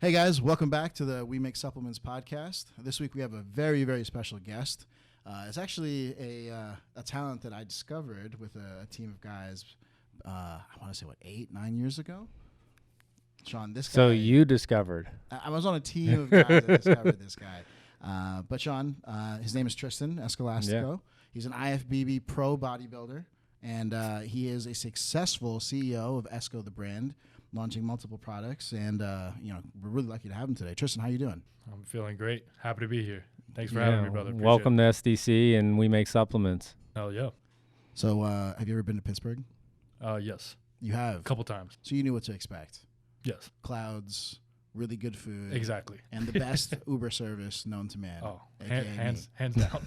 Hey guys, welcome back to the We Make Supplements podcast. This week we have a very, very special guest. It's actually a talent that I discovered with a team of guys, I want to say, 8-9 years ago? Sean, this guy. So you discovered. I was on a team of guys that discovered this guy. But Sean, his name is Tristen Esoclastico. Yeah. He's an IFBB pro bodybuilder, and he is a successful CEO of Esco, the brand, launching multiple products, and we're really lucky to have him today. Tristan, how you doing? I'm feeling great. Happy to be here. Thanks for having me, brother. Appreciate Welcome to SDC, and We Make Supplements. Hell yeah. So have you ever been to Pittsburgh? Yes. You have? A couple times. So you knew what to expect? Yes. Clouds, really good food. Exactly. And the best Uber service known to man. Oh, hands down.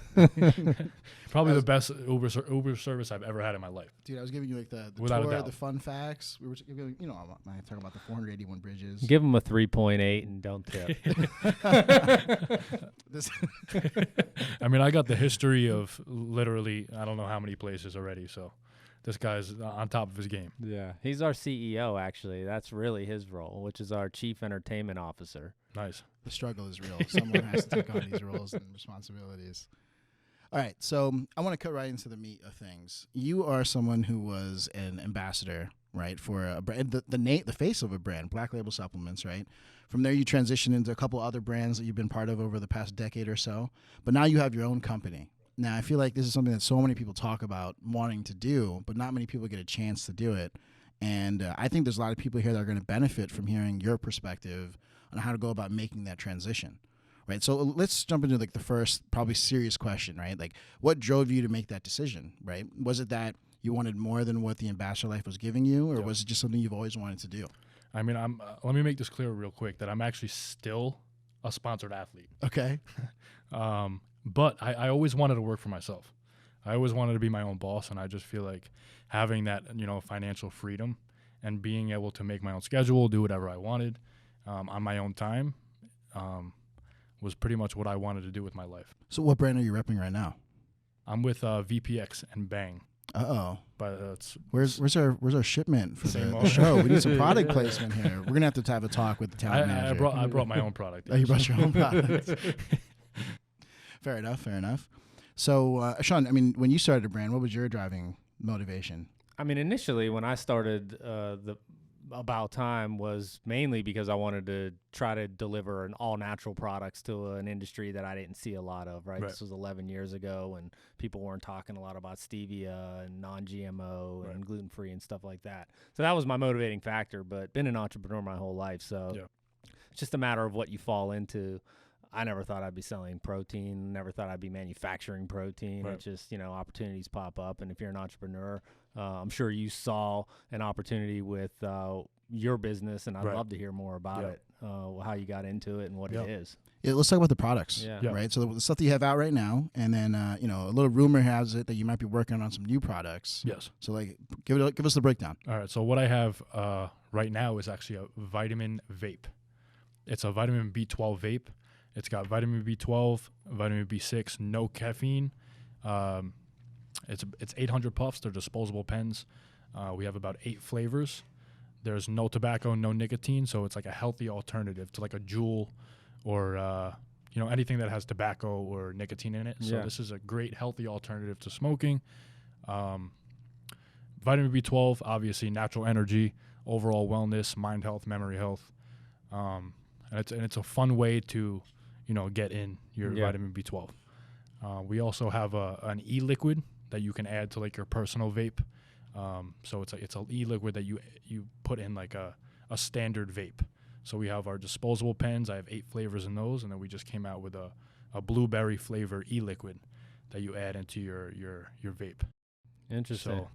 Probably the best Uber service I've ever had in my life. Dude, I was giving you like the Without tour, a doubt. the fun facts. We were giving, I talking about the 481 bridges. Give them a 3.8 and don't tip. I mean, I got the history of literally I don't know how many places already, so this guy's on top of his game. Yeah. He's our CEO, actually. That's really his role, which is our Chief Entertainment Officer. Nice. The struggle is real. Someone has to take on these roles and responsibilities. All right, so I want to cut right into the meat of things. You are someone who was an ambassador, right, for a brand, the face of a brand, Black Label Supplements, right? From there, you transitioned into a couple other brands that you've been part of over the past decade or so, but now you have your own company. Now, I feel like this is something that so many people talk about wanting to do, but not many people get a chance to do it. And I think there's a lot of people here that are going to benefit from hearing your perspective on how to go about making that transition, right? So let's jump into like the first probably serious question, right? Like, what drove you to make that decision, right? Was it that you wanted more than what the ambassador life was giving you, or was it just something you've always wanted to do? I mean, let me make this clear real quick that I'm actually still a sponsored athlete. Okay. But I always wanted to work for myself. I always wanted to be my own boss, and I just feel like having that, financial freedom and being able to make my own schedule, do whatever I wanted on my own time was pretty much what I wanted to do with my life. So what brand are you repping right now? I'm with VPX and Bang. Uh-oh. But where's our shipment for the show? We need some product placement here. We're going to have a talk with the talent manager. I brought my own product. Oh, you brought your own product. Fair enough. So, Sean, I mean, when you started a brand, what was your driving motivation? I mean, initially when I started the About Time was mainly because I wanted to try to deliver an all-natural products to an industry that I didn't see a lot of, right? This was 11 years ago, and people weren't talking a lot about stevia and non-GMO and gluten-free and stuff like that. So that was my motivating factor, but been an entrepreneur my whole life, so it's just a matter of what you fall into. I never thought I'd be selling protein, never thought I'd be manufacturing protein. It's just, opportunities pop up. And if you're an entrepreneur, I'm sure you saw an opportunity with your business, and I'd love to hear more about it, how you got into it and what it is. Yeah, let's talk about the products, right? So the stuff that you have out right now, and then, a little rumor has it that you might be working on some new products. Yes. So, give us the breakdown. All right, so what I have right now is actually a vitamin vape. It's a vitamin B12 vape. It's got vitamin B12, vitamin B6, no caffeine. It's 800 puffs. They're disposable pens. We have about 8 flavors. There's no tobacco, no nicotine, so it's like a healthy alternative to like a Juul or anything that has tobacco or nicotine in it. So this is a great healthy alternative to smoking. Vitamin B12, obviously natural energy, overall wellness, mind health, memory health, and it's a fun way to get in your vitamin B12. We also have an e-liquid that you can add to like your personal vape. So it's an e-liquid that you put in like a standard vape. So we have our disposable pens. I have 8 flavors in those, and then we just came out with a blueberry flavor e-liquid that you add into your vape. Interesting.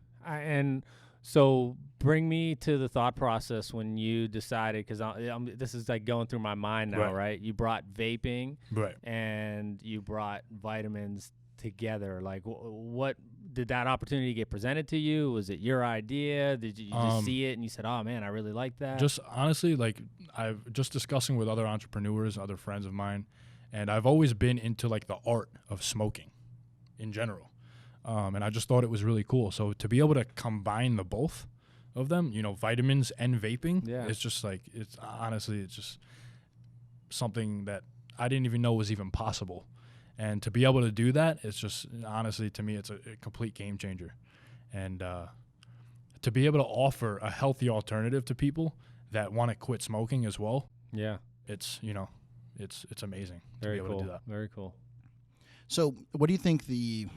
So bring me to the thought process when you decided, because this is like going through my mind now, right? You brought vaping and you brought vitamins together. Like, what did that opportunity get presented to you? Was it your idea? Did you just see it and you said, oh, man, I really like that? Just honestly, like I've just discussing with other entrepreneurs, other friends of mine, and I've always been into like the art of smoking in general. And I just thought it was really cool. So to be able to combine the both of them, vitamins and vaping, it's just like, it's honestly, something that I didn't even know was even possible. And to be able to do that, it's just, honestly, to me, it's a complete game changer. And to be able to offer a healthy alternative to people that want to quit smoking as well. Yeah. It's, it's amazing to Very be able cool. to do that. Very cool. So what do you think the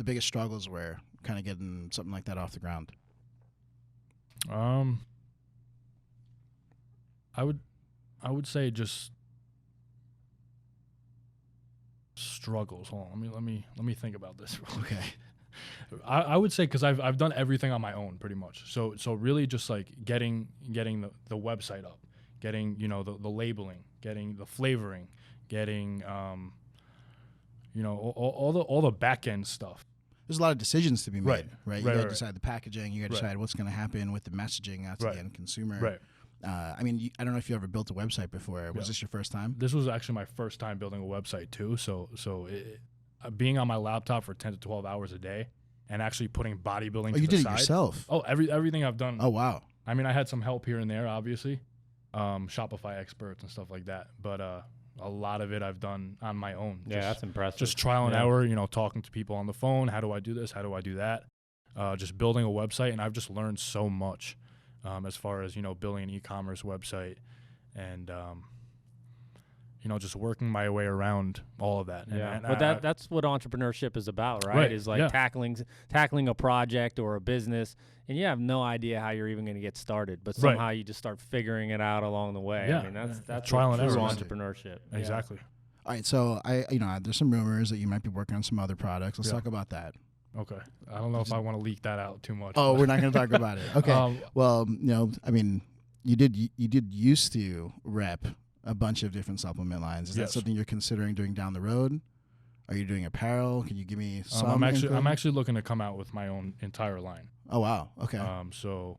biggest struggles were kind of getting something like that off the ground? I would say just struggles. Hold on, let me think about this. Okay. I would say, because I've done everything on my own pretty much. So really just like getting the website up, getting the labeling, getting the flavoring, getting all the back end stuff. There's a lot of decisions to be made, right? You got to decide the packaging. You got to decide what's going to happen with the messaging out to the end consumer. Right. I mean, I don't know if you ever built a website before. Was this your first time? This was actually my first time building a website too. So being on my laptop for 10 to 12 hours a day and actually putting bodybuilding to you the did side. it yourself? Oh, everything I've done. Oh, wow. I mean, I had some help here and there, obviously, Shopify experts and stuff like that. But a lot of it I've done on my own. Yeah, that's impressive. Just trial and error, talking to people on the phone. How do I do this? How do I do that? Just building a website. And I've just learned so much as far as, building an e-commerce website and, just working my way around all of that. Yeah, and but that's what entrepreneurship is about, right? Is like tackling a project or a business, and you have no idea how you're even going to get started, but somehow you just start figuring it out along the way. Yeah. I mean, that's trial and error entrepreneurship. Exactly. All right, so there's some rumors that you might be working on some other products. Let's talk about that. Okay. I don't know if I want to leak that out too much. Oh, we're not going to talk about it. Okay. Well, I mean, you did used to rep a bunch of different supplement lines. Is that something you're considering doing down the road? Are you doing apparel? Can you give me some? I'm actually looking to come out with my own entire line. Oh wow. Okay. So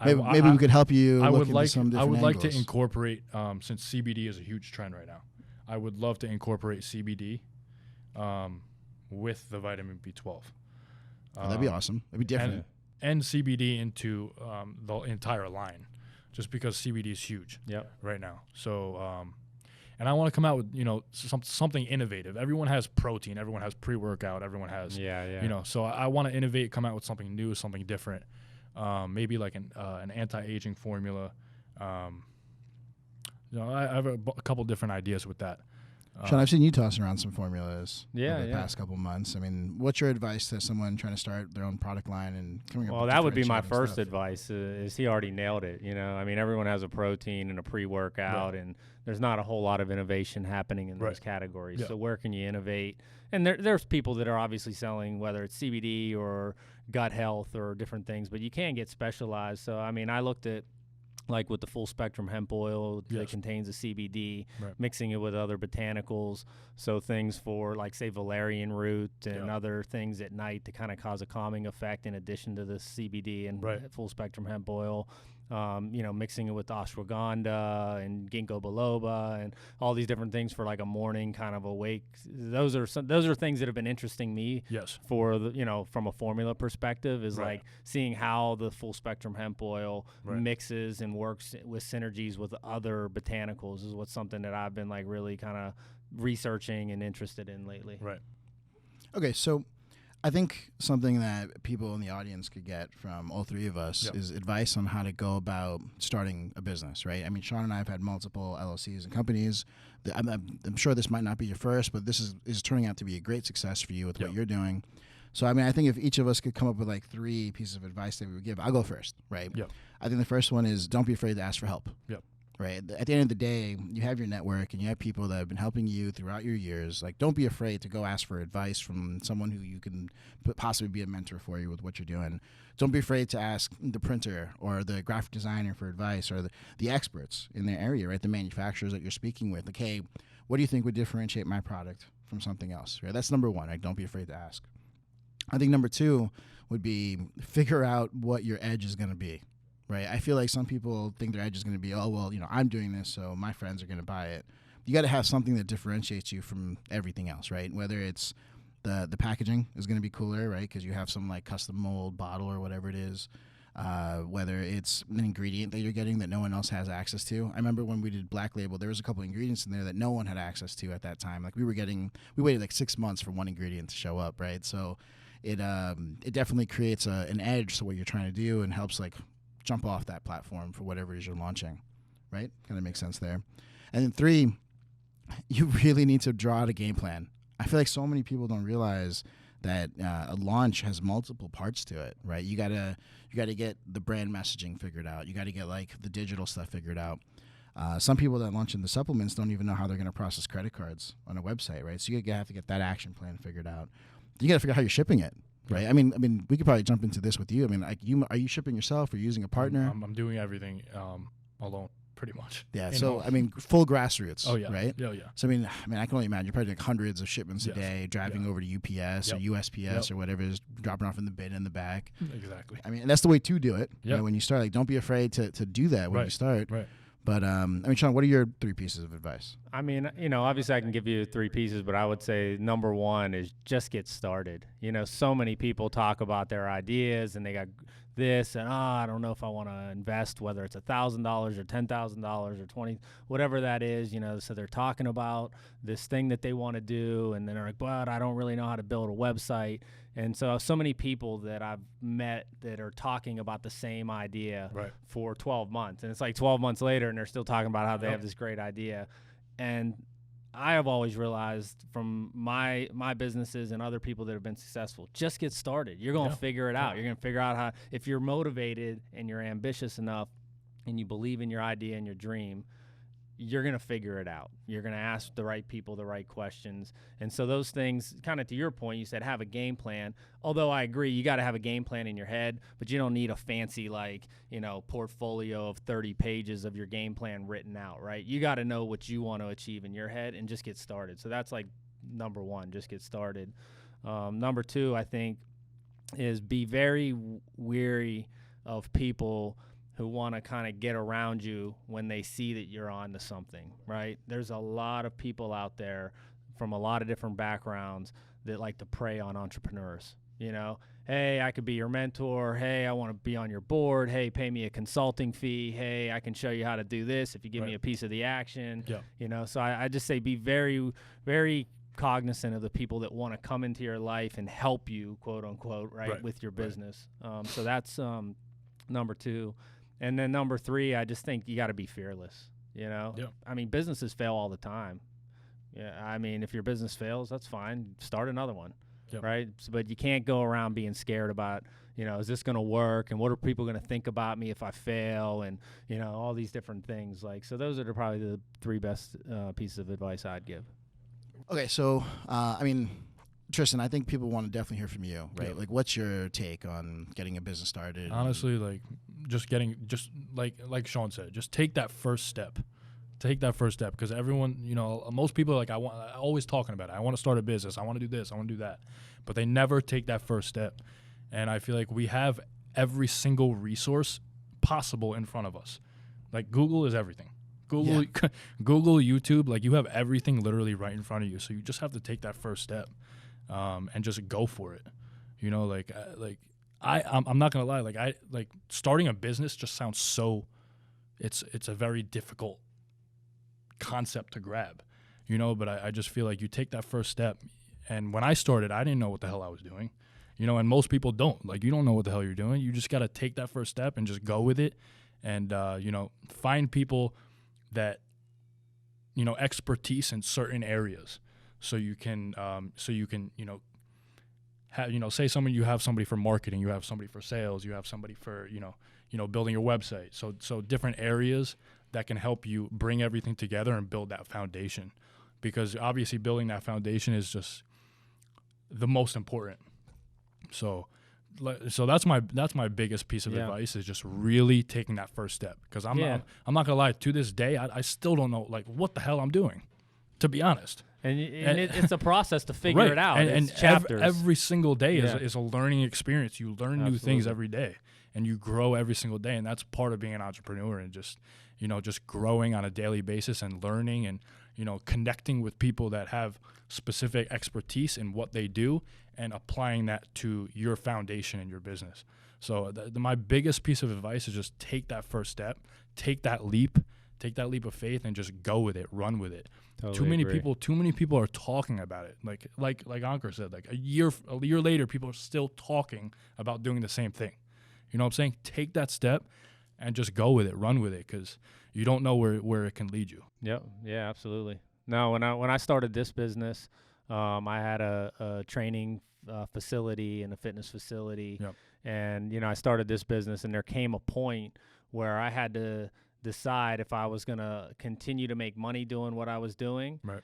maybe we could help you. I would like some I would angles. like to incorporate since CBD is a huge trend right now. I would love to incorporate CBD with the vitamin B12. That'd be awesome. That'd be different. And CBD into the entire line, just because CBD is huge right now. So, and I want to come out with, something innovative. Everyone has protein. Everyone has pre-workout. Everyone has, so I want to innovate, come out with something new, something different. Maybe like an anti-aging formula. I have a couple different ideas with that. Sean, I've seen you tossing around some formulas over the yeah. past couple months. I mean, what's your advice to someone trying to start their own product line and coming up? Well, that would be my first advice. Is he already nailed it? I mean, everyone has a protein and a pre-workout, and there's not a whole lot of innovation happening in those categories. Yeah. So where can you innovate? And there's people that are obviously selling whether it's CBD or gut health or different things, but you can get specialized. So I mean, I looked at, like with the full spectrum hemp oil that contains a CBD, mixing it with other botanicals. So things for like say valerian root and other things at night to kind of cause a calming effect in addition to the CBD and full spectrum hemp oil. Mixing it with ashwagandha and ginkgo biloba and all these different things for like a morning kind of awake. Those are things that have been interesting me. Yes. For the from a formula perspective is like seeing how the full spectrum hemp oil mixes and works with synergies with other botanicals is what's something that I've been like really kind of researching and interested in lately. Right. Okay, so I think something that people in the audience could get from all three of us is advice on how to go about starting a business, right? I mean, Sean and I have had multiple LLCs and companies. I'm sure this might not be your first, but this is turning out to be a great success for you with what you're doing. So, I mean, I think if each of us could come up with like 3 pieces of advice that we would give, I'll go first, right? Yep. I think the first one is don't be afraid to ask for help. Yep. Right. At the end of the day, you have your network and you have people that have been helping you throughout your years. Like, don't be afraid to go ask for advice from someone who you can possibly be a mentor for you with what you're doing. Don't be afraid to ask the printer or the graphic designer for advice or the experts in their area, right? The manufacturers that you're speaking with. Like, hey, what do you think would differentiate my product from something else? Right. That's number 1. Like, don't be afraid to ask. I think number 2 would be figure out what your edge is going to be. Right. I feel like some people think their edge is going to be, oh, well, I'm doing this, so my friends are going to buy it. You got to have something that differentiates you from everything else, right? Whether it's the packaging is going to be cooler, right? Because you have some like custom mold bottle or whatever it is. whether it's an ingredient that you're getting that no one else has access to. I remember when we did Black Label, there was a couple ingredients in there that no one had access to at that time. Like we waited like 6 months for one ingredient to show up, right? So it definitely creates an edge to what you're trying to do and helps like jump off that platform for whatever it is you're launching, right? Kind of makes sense there. And then 3, you really need to draw out a game plan. I feel like so many people don't realize that a launch has multiple parts to it, right? You gotta get the brand messaging figured out. You gotta get like the digital stuff figured out. Some people that launch in the supplements don't even know how they're gonna process credit cards on a website, right? So you have to get that action plan figured out. You gotta figure out how you're shipping it, right? I mean, we could probably jump into this with you. I mean, like, are you shipping yourself or using a partner? I'm doing everything alone. Pretty much. Yeah. So I mean, full grassroots. Oh yeah. Right. Yeah. Yeah. So I mean, I can only imagine you're probably doing hundreds of shipments a day, driving over to UPS or USPS or whatever it is, dropping off in the bin in the back. Exactly. I mean, and that's the way to do it. Yeah. Right? When you start, like, don't be afraid to do that when you start. Right. But I mean, Sean, what are your 3 pieces of advice? I mean, obviously I can give you 3 pieces, but I would say number 1 is just get started. So many people talk about their ideas and they got this and I don't know if I want to invest, whether it's $1,000 or $10,000 or 20, whatever that is, so they're talking about this thing that they want to do and then they're like, but I don't really know how to build a website. And so many people that I've met that are talking about the same idea for 12 months. And it's like 12 months later and they're still talking about how they have this great idea. And I have always realized from my businesses and other people that have been successful, just get started. You're going to figure it out. You're going to figure out how, if you're motivated and you're ambitious enough and you believe in your idea and your dream, you're going to figure it out. You're going to ask the right people the right questions. And so those things, kind of to your point, you said have a game plan. Although I agree, you got to have a game plan in your head, but you don't need a fancy, portfolio of 30 pages of your game plan written out, right? You got to know what you want to achieve in your head and just get started. So that's like number 1, just get started. Number 2, I think, is be very weary of people who want to kind of get around you when they see that you're on to something, right? There's a lot of people out there from a lot of different backgrounds that like to prey on entrepreneurs. Hey, I could be your mentor. Hey, I want to be on your board. Hey, pay me a consulting fee. Hey, I can show you how to do this if you give me a piece of the action. Yeah. So I just say be very, very cognizant of the people that want to come into your life and help you, quote unquote, right. with your business. So that's number 2. And then number 3, I just think you got to be fearless, I mean, businesses fail all the time. Yeah. I mean, if your business fails, that's fine. Start another one, right? But you can't go around being scared about, is this going to work? And what are people going to think about me if I fail? And, all these different things. So those are probably the 3 best pieces of advice I'd give. Okay. So, I mean, Tristen, I think people want to definitely hear from you, right? Like, what's your take on getting a business started? Honestly, like Sean said, just take that first step. Take that first step, because everyone, most people are always talking about it. I want to start a business. I want to do this. I want to do that. But they never take that first step. And I feel like we have every single resource possible in front of us. Like, Google is everything. Google, YouTube, you have everything literally right in front of you. So you just have to take that first step. And just go for it. I'm not gonna lie. Starting a business just sounds so. It's a very difficult concept to grab, But I just feel like you take that first step. And when I started, I didn't know what the hell I was doing, And most people don't. You don't know what the hell you're doing. You just gotta take that first step and just go with it, and find people that expertise in certain areas. So you can, have, say you have somebody for marketing, you have somebody for sales, you have somebody for, building your website. So different areas that can help you bring everything together and build that foundation, because obviously building that foundation is just the most important. So that's my biggest piece of advice, is just really taking that first step. Because I'm not gonna lie, to this day, I still don't know what the hell I'm doing, to be honest. And it's a process to figure it out. And chapters. Every single day is a learning experience. You learn new things every day. and you grow every single day. And that's part of being an entrepreneur, and just, just growing on a daily basis and learning and, connecting with people that have specific expertise in what they do and applying that to your foundation and your business. So my biggest piece of advice is just take that first step, take that leap of faith, and just go with it, run with it. Totally Too many people are talking about it. Like Ankur said, like a year later, people are still talking about doing the same thing. You know what I'm saying? Take that step and just go with it, run with it, because you don't know where it can lead you. Yep. Yeah, absolutely. No, when I started this business, I had a training facility and a fitness facility. Yep. And, I started this business, and there came a point where I had to decide if I was going to continue to make money doing what I was doing, right,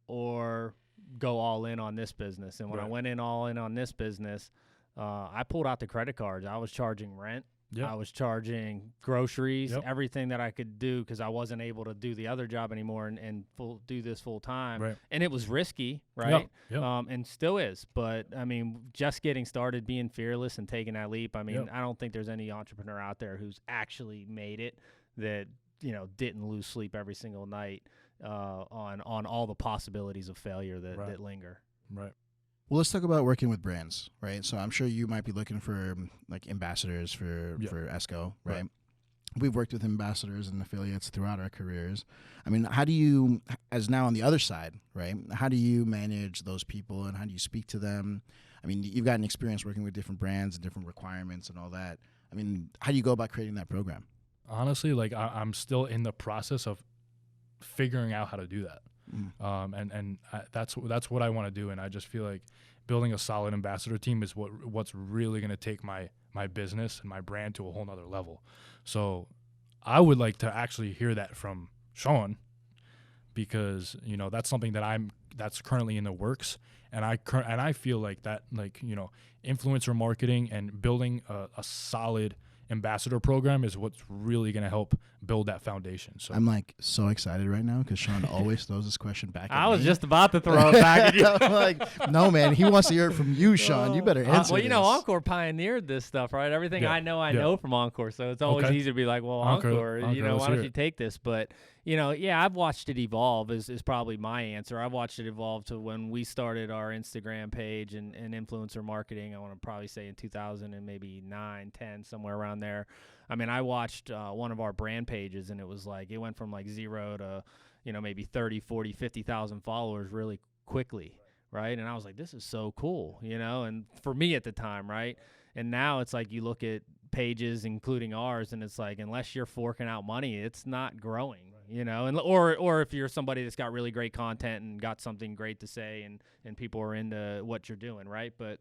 or go all in on this business. And when I went all in on this business, I pulled out the credit cards. I was charging rent. Yep. I was charging groceries, Yep. everything that I could do, because I wasn't able to do the other job anymore and do this full time. Right. And it was risky, right? Yep. And still is. But, I mean, just getting started, being fearless and taking that leap, I mean, Yep. I don't think there's any entrepreneur out there who's actually made it that, didn't lose sleep every single night on all the possibilities of failure that linger. Right. Well, let's talk about working with brands, right? So I'm sure you might be looking for like ambassadors for Esco, right? We've worked with ambassadors and affiliates throughout our careers. I mean, how do you, as now on the other side, right? How do you manage those people, and how do you speak to them? I mean, you've gotten experience working with different brands and different requirements and all that. I mean, how do you go about creating that program? Honestly, like I'm still in the process of figuring out how to do that. That's what I want to do, and I just feel like building a solid ambassador team is what's really going to take my business and my brand to a whole nother level. So I would like to actually hear that from Sean, because that's something that's currently in the works, and I feel like that, like, influencer marketing and building a solid ambassador program is what's really going to help build that foundation. So I'm like so excited right now because Sean always throws this question back at me. I was just about to throw it back at you. I'm like, no, man, he wants to hear it from you, Sean. You better answer well, this. Encore pioneered this stuff, right? Everything I know from Encore, so it's always easy to be like, well, Encore, why don't you take this? But I've watched it evolve is probably my answer. I've watched it evolve to when we started our Instagram page and influencer marketing. I want to probably say in 2000 and maybe 9, 10, somewhere around there. I mean, I watched one of our brand pages, and it was like, it went from like 0 to, maybe 30, 40, 50,000 followers really quickly. Right. And I was like, this is so cool, and for me at the time. Right. And now it's like, you look at pages, including ours, and it's like, unless you're forking out money, it's not growing, and or if you're somebody that's got really great content and got something great to say and people are into what you're doing. Right. But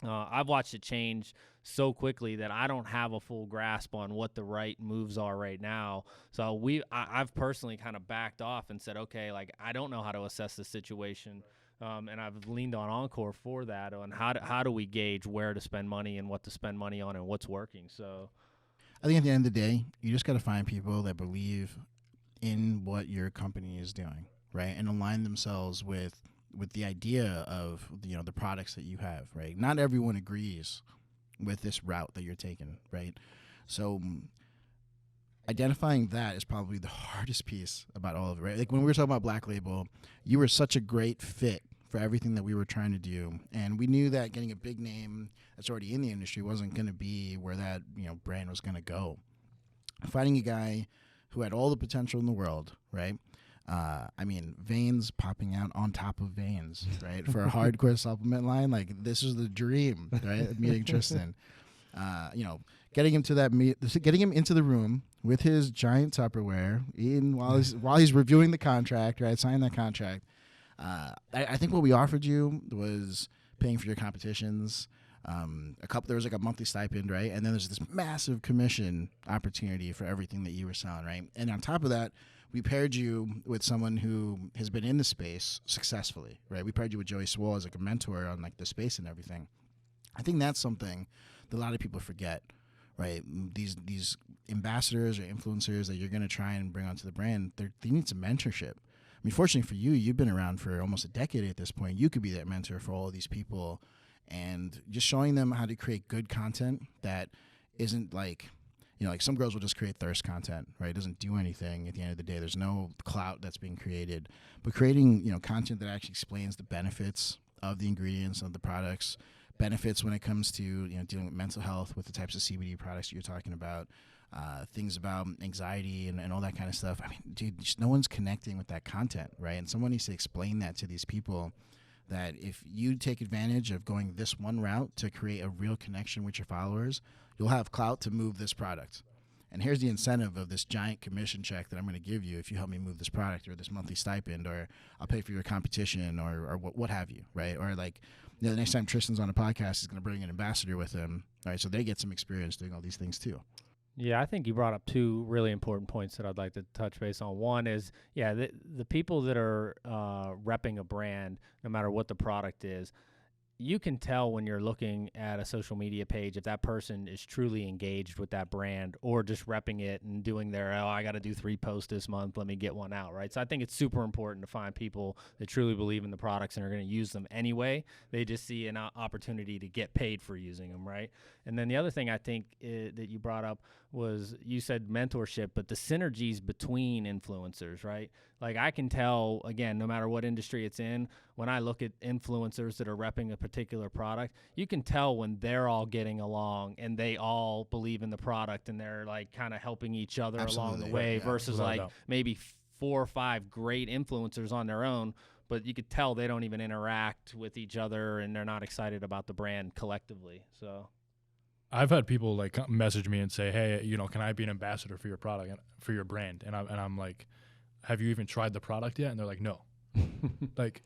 I've watched it change so quickly that I don't have a full grasp on what the right moves are right now. So I've personally kind of backed off and said, okay, like, I don't know how to assess the situation. And I've leaned on Encore for that, on how do we gauge where to spend money and what to spend money on and what's working. So I think at the end of the day, you just got to find people that believe in what your company is doing, right? And align themselves with the idea of, the products that you have, right? Not everyone agrees with this route that you're taking, right? So identifying that is probably the hardest piece about all of it, right? Like when we were talking about Black Label, you were such a great fit for everything that we were trying to do. And we knew that getting a big name that's already in the industry wasn't going to be where that, brand was going to go. Finding a guy who had all the potential in the world, right? I mean, veins popping out on top of veins, right? For a hardcore supplement line, like, this is the dream, right? Meeting Tristen, getting him to getting him into the room with his giant Tupperware, eating while he's reviewing the contract, right? Signing that contract. I think what we offered you was paying for your competitions. There was like a monthly stipend, right? And then there's this massive commission opportunity for everything that you were selling, right? And on top of that, we paired you with someone who has been in the space successfully, right? We paired you with Joey Swole as like a mentor on like the space and everything. I think that's something that a lot of people forget, right? These ambassadors or influencers that you're going to try and bring onto the brand, they need some mentorship. I mean, fortunately for you, you've been around for almost a decade at this point. You could be that mentor for all of these people, and just showing them how to create good content that isn't like, like some girls will just create thirst content, right? It doesn't do anything at the end of the day. There's no clout that's being created. But creating, content that actually explains the benefits of the ingredients of the products, benefits when it comes to, dealing with mental health with the types of CBD products you're talking about, things about anxiety and all that kind of stuff. I mean, dude, just no one's connecting with that content, right? And someone needs to explain that to these people, that if you take advantage of going this one route to create a real connection with your followers, you'll have clout to move this product. And here's the incentive of this giant commission check that I'm going to give you if you help me move this product, or this monthly stipend, or I'll pay for your competition, or what have you, right? Or like, the next time Tristan's on a podcast, he's going to bring an ambassador with him, right? So they get some experience doing all these things too. Yeah, I think you brought up two really important points that I'd like to touch base on. One is, the people that are repping a brand, no matter what the product is, you can tell when you're looking at a social media page if that person is truly engaged with that brand, or just repping it and doing their, I got to do 3 posts this month, let me get one out, right? So I think it's super important to find people that truly believe in the products and are going to use them anyway. They just see an opportunity to get paid for using them, right? And then the other thing I think that you brought up was, you said mentorship, but the synergies between influencers, right? Like, I can tell, again, no matter what industry it's in, when I look at influencers that are repping a particular product, you can tell when they're all getting along and they all believe in the product and they're like kind of helping each other along the way, versus like maybe 4 or 5 great influencers on their own, but you could tell they don't even interact with each other and they're not excited about the brand collectively. So I've had people like message me and say, hey, can I be an ambassador for your product, for your brand? And I'm like, have you even tried the product yet? And they're like, no. Like,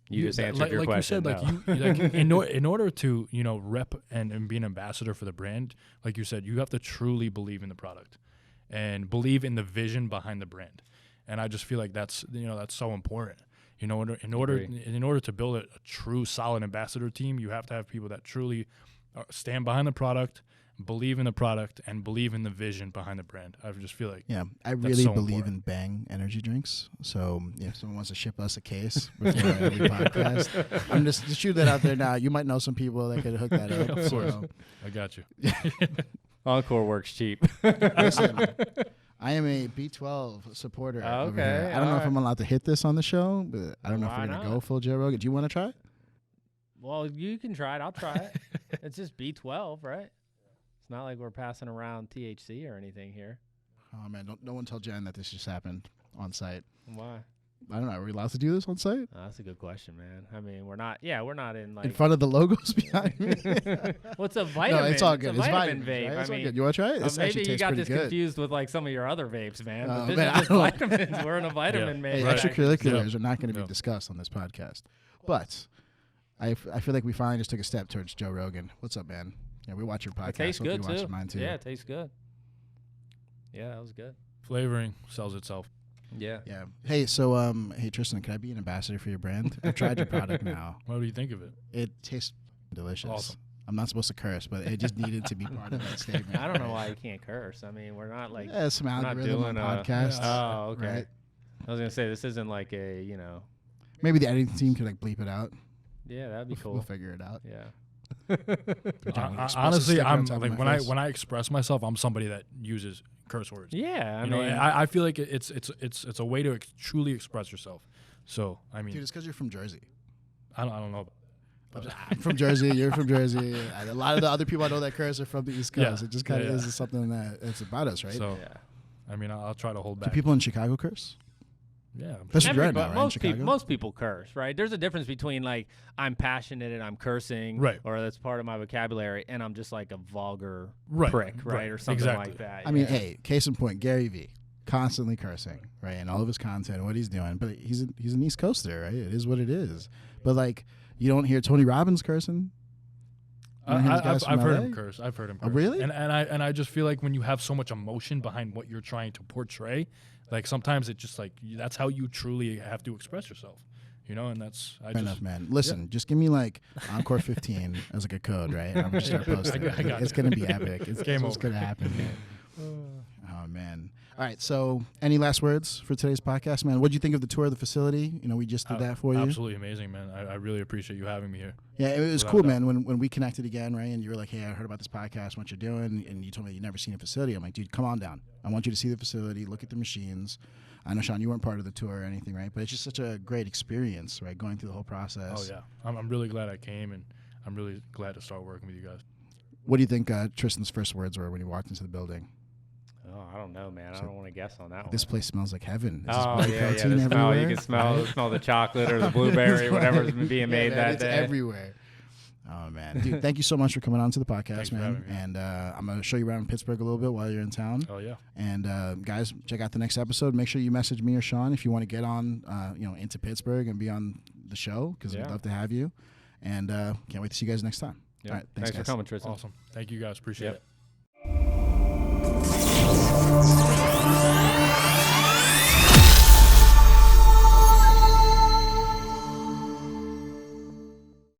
you just answered your question. Like you said, like in order to, rep and be an ambassador for the brand, like you said, you have to truly believe in the product and believe in the vision behind the brand. And I just feel like that's so important. In order to build a true solid ambassador team, you have to have people that truly stand behind the product, believe in the product, and believe in the vision behind the brand. I just feel like I really believe in Bang energy drinks. So if someone wants to ship us a case before every podcast, I'm just shoot that out there now. You might know some people that could hook that up. Of course, I got you. Encore works cheap. Listen, I am a B12 supporter. Over here. I don't know if I'm allowed to hit this on the show, but I don't know if we're gonna go full Joe Rogan. Do you want to try it? Well, you can try it. I'll try it. It's just B12, right? It's not like we're passing around THC or anything here. Oh, man. No one tell Jen that this just happened on site. Why? I don't know. Are we allowed to do this on site? Oh, that's a good question, man. I mean, we're not in like... In front of the logos behind me? Well, it's a vitamin. No, it's all good. It's vitamin vape. Right? I mean, good. You want to try it? Maybe you got this confused with like some of your other vapes, man. But this is just vitamins. We're in a vitamin vape. Hey, extracurriculars are not going to be discussed on this podcast. But I feel like we finally just took a step towards Joe Rogan. What's up, man? Yeah, we watch your podcast. It tastes good, too. Mine too. Yeah, it tastes good. Yeah, that was good. Flavoring sells itself. Yeah. Yeah. Hey, so hey Tristan, can I be an ambassador for your brand? I've tried your product now. What do you think of it? It tastes delicious. Awesome. I'm not supposed to curse, but it just needed to be part of that statement. I don't know why you can't curse. I mean, we're not like some algorithm on podcast. Oh, okay. Right? I was gonna say this isn't like a Maybe the editing team could like bleep it out. Yeah, that'd be cool. We'll figure it out. Yeah. Honestly, I'm like when I express myself, I'm somebody that uses curse words. Yeah, I feel like it's a way to truly express yourself. So I mean, dude, it's because you're from Jersey. I don't know. I'm from Jersey. You're from Jersey. A lot of the other people I know that curse are from the East Coast. It just kind of is something that it's about us, right? So, I mean, I'll try to hold back. Do people in Chicago curse? Yeah, most people curse, right? There's a difference between like I'm passionate and I'm cursing, right, or that's part of my vocabulary, and I'm just like a vulgar prick, right, or something like that. I mean, hey, case in point, Gary Vee, constantly cursing, right, and all of his content, what he's doing, but he's an East Coaster, right? It is what it is. But like, you don't hear Tony Robbins cursing. I've heard him curse. I've heard him curse. Oh, really? And I just feel like when you have so much emotion behind what you're trying to portray, like sometimes it just like that's how you truly have to express yourself, and that's fair enough, man. Listen, just give me like Encore 15 as like a code, right? I'm just start posting. It's gonna be epic. It's what's gonna happen. Oh man. All right. So, any last words for today's podcast, man? What did you think of the tour of the facility? You know, we just did that for you. Absolutely amazing, man. I really appreciate you having me here. Yeah, it was cool, man. When we connected again, right? And you were like, "Hey, I heard about this podcast. What you're doing?" And you told me you'd never seen a facility. I'm like, "Dude, come on down. I want you to see the facility. Look at the machines." I know, Sean, you weren't part of the tour or anything, right? But it's just such a great experience, right? Going through the whole process. Oh yeah, I'm really glad I came, and I'm really glad to start working with you guys. What do you think Tristan's first words were when he walked into the building? Oh, I don't know, man. I don't want to guess on that one. This place smells like heaven. Oh, yeah. The smell, you can smell the chocolate or the blueberry, whatever's being made that day. It's everywhere. Oh, man. Dude, thank you so much for coming on to the podcast, Thanks man. for having me. And I'm going to show you around Pittsburgh a little bit while you're in town. Oh, yeah. And, guys, check out the next episode. Make sure you message me or Sean if you want to get on, into Pittsburgh and be on the show, because we'd love to have you. And can't wait to see you guys next time. Yep. All right. Thanks guys. for coming, Tristen. Awesome. Thank you guys. Appreciate it.